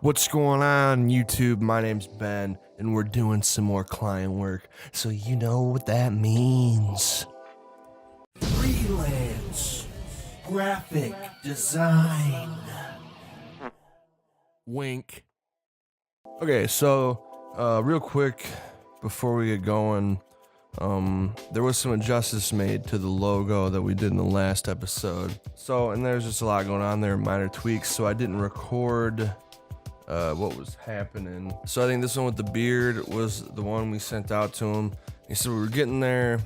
What's going on, YouTube? My name's Ben, and we're doing some more client work, so you know what that means. Freelance graphic design. Wink. Okay, so real quick before we get going, there was some adjustments made to the logo that we did in the last episode. And there's just a lot going on there, minor tweaks, so I didn't record what was happening. So I think this one with the beard was the one we sent out to him. He said we were getting there,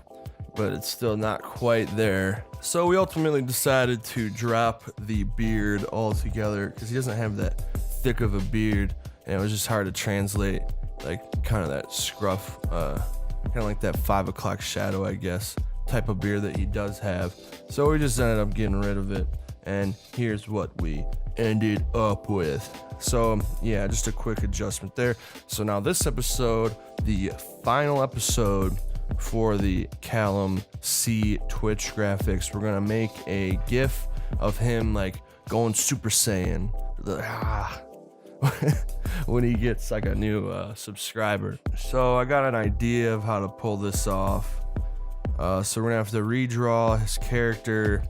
but it's still not quite there. So we ultimately decided to drop the beard altogether because he doesn't have that thick of a beard, and it was just hard to translate, like kind of that scruff, kind of like that 5 o'clock shadow, I guess, type of beard that he does have. So we just ended up getting rid of it, and here's what we ended up with. So yeah, just a quick adjustment there. So now this episode, the final episode for the CallumSee Twitch graphics, we're gonna make a GIF of him like going Super Saiyan when he gets like a new subscriber. So I got an idea of how to pull this off. So we're gonna have to redraw his character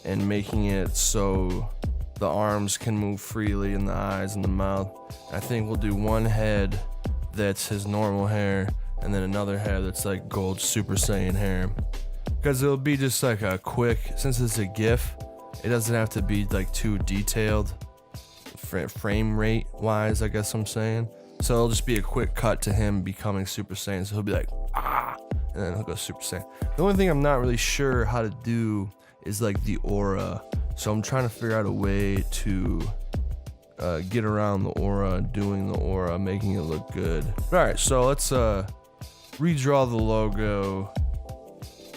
and making it so the arms can move freely and the eyes and the mouth. I think we'll do one head that's his normal hair, and then another head that's like gold Super Saiyan hair. Because it'll be just like a quick, since it's a GIF, it doesn't have to be like too detailed frame rate wise, I guess I'm saying. So it'll just be a quick cut to him becoming Super Saiyan. So he'll be like, ah, and then he'll go Super Saiyan. The only thing I'm not really sure how to do is like the aura. So I'm trying to figure out a way to get around the aura, doing the aura, making it look good. All right, so let's redraw the logo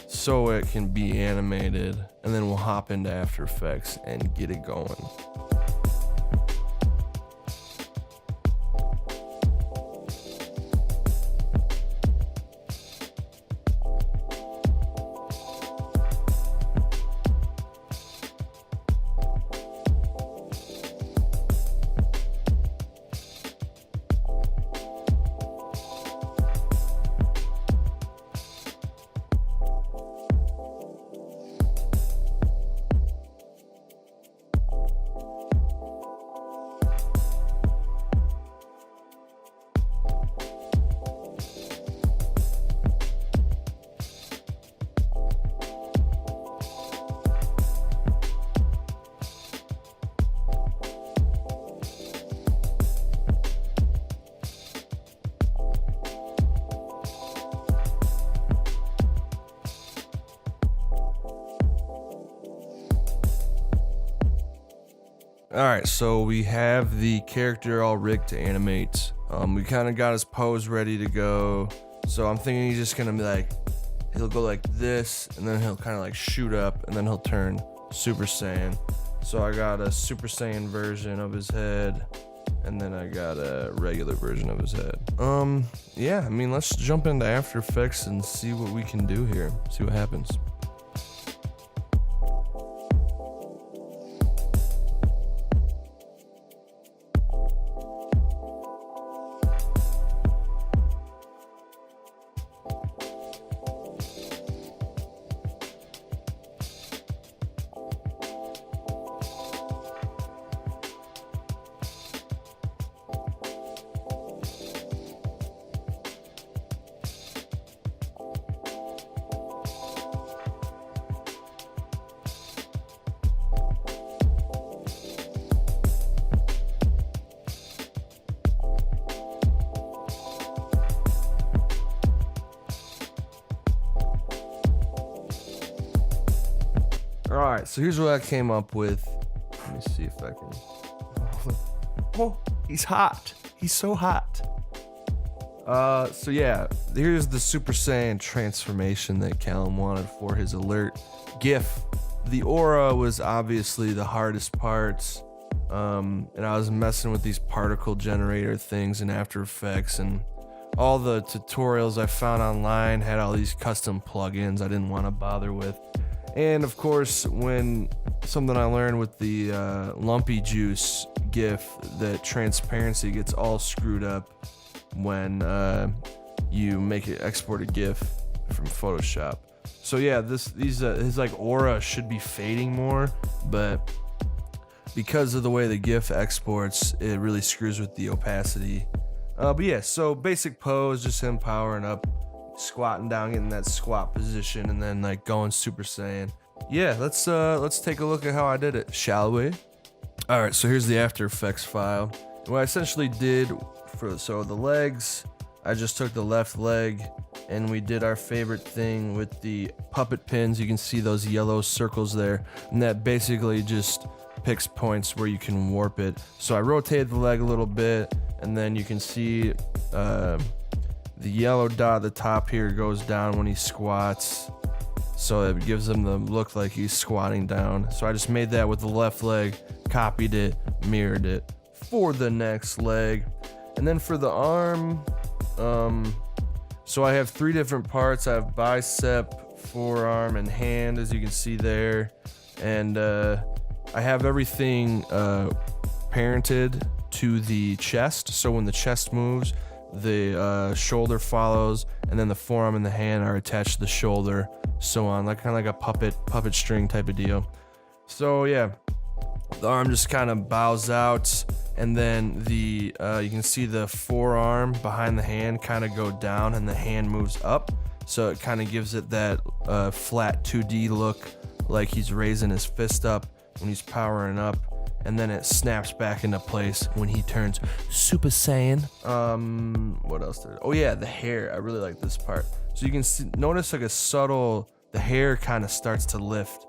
so it can be animated, and then we'll hop into After Effects and get it going. Alright, so we have the character all rigged to animate. We kind of got his pose ready to go. So I'm thinking he's just gonna be like, he'll go like this, and then he'll kind of like shoot up, and then he'll turn Super Saiyan. So I got a Super Saiyan version of his head, and then I got a regular version of his head. Yeah, I mean, let's jump into After Effects and see what we can do here. See what happens. Alright, so here's what I came up with. Let me see if I can. Oh, he's hot. He's so hot. So yeah, here's the Super Saiyan transformation that Callum wanted for his alert GIF. The aura was obviously the hardest part. And I was messing with these particle generator things in After Effects, and all the tutorials I found online had all these custom plugins I didn't want to bother with. And of course, when something I learned with the lumpy juice GIF, that transparency gets all screwed up when you make it export a GIF from Photoshop. So yeah, his like aura should be fading more, but because of the way the GIF exports, it really screws with the opacity. But yeah, so basic pose, just him powering up, squatting down, getting that squat position, and then like going Super Saiyan. Yeah, let's take a look at how I did it, shall we? All right, so here's the After Effects file. What I essentially did so the legs, I just took the left leg and we did our favorite thing with the puppet pins. You can see those yellow circles there, and that basically just picks points where you can warp it. So I rotated the leg a little bit, and then you can see the yellow dot at the top here goes down when he squats, so it gives him the look like he's squatting down. So I just made that with the left leg, copied it, mirrored it for the next leg. And then for the arm, so I have 3 different parts. I have bicep, forearm, and hand, as you can see there. And I have everything parented to the chest. So when the chest moves, the shoulder follows, and then the forearm and the hand are attached to the shoulder, so on, like kind of like a puppet string type of deal. So yeah, the arm just kind of bows out, and then the you can see the forearm behind the hand kind of go down, and the hand moves up, so it kind of gives it that flat 2D look, like he's raising his fist up when he's powering up. And then it snaps back into place when he turns Super Saiyan. What else did oh yeah, the hair. I really like this part. So you can notice like the hair kind of starts to lift.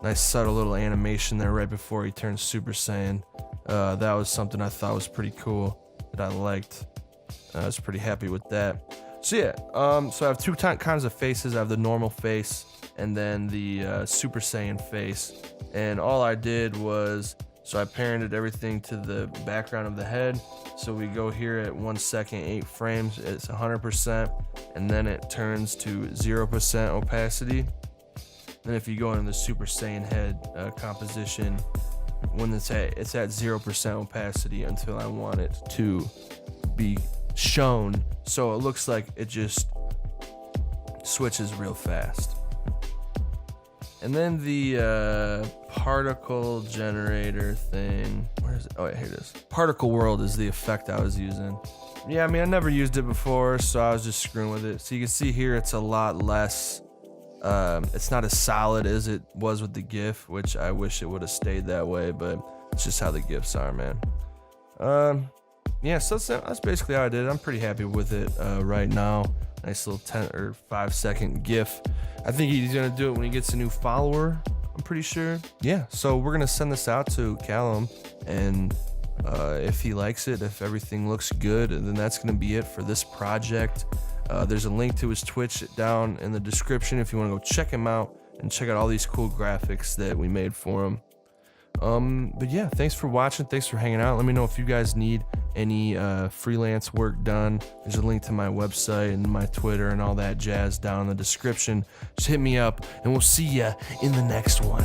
Nice subtle little animation there right before he turns Super Saiyan. That was something I thought was pretty cool, that I liked. I was pretty happy with that. So yeah, so I have 2 kinds of faces. I have the normal face and then the Super Saiyan face. And all I did was, so I parented everything to the background of the head. So we go here at 1 second, 8 frames, it's 100%, and then it turns to 0% opacity. Then if you go into the Super Saiyan head composition, when it's at 0% opacity until I want it to be shown, so it looks like it just switches real fast. And then the particle generator thing, where is it? Oh yeah, here it is. Particle world is the effect I was using. Yeah, I mean, I never used it before, so I was just screwing with it. So you can see here it's a lot less, it's not as solid as it was with the GIF, which I wish it would have stayed that way, but it's just how the GIFs are, man. Yeah, so that's basically how I did it. I'm pretty happy with it right now. Nice little 10 or 5 second GIF. I think he's gonna do it when he gets a new follower, I'm pretty sure. Yeah, so we're gonna send this out to Callum, and if he likes it, if everything looks good, then that's gonna be it for this project. There's a link to his Twitch down in the description if you want to go check him out and check out all these cool graphics that we made for him. But yeah, thanks for watching, thanks for hanging out. Let me know if you guys need any freelance work done. There's a link to my website and my Twitter and all that jazz down in the description. Just hit me up, and we'll see ya in the next one.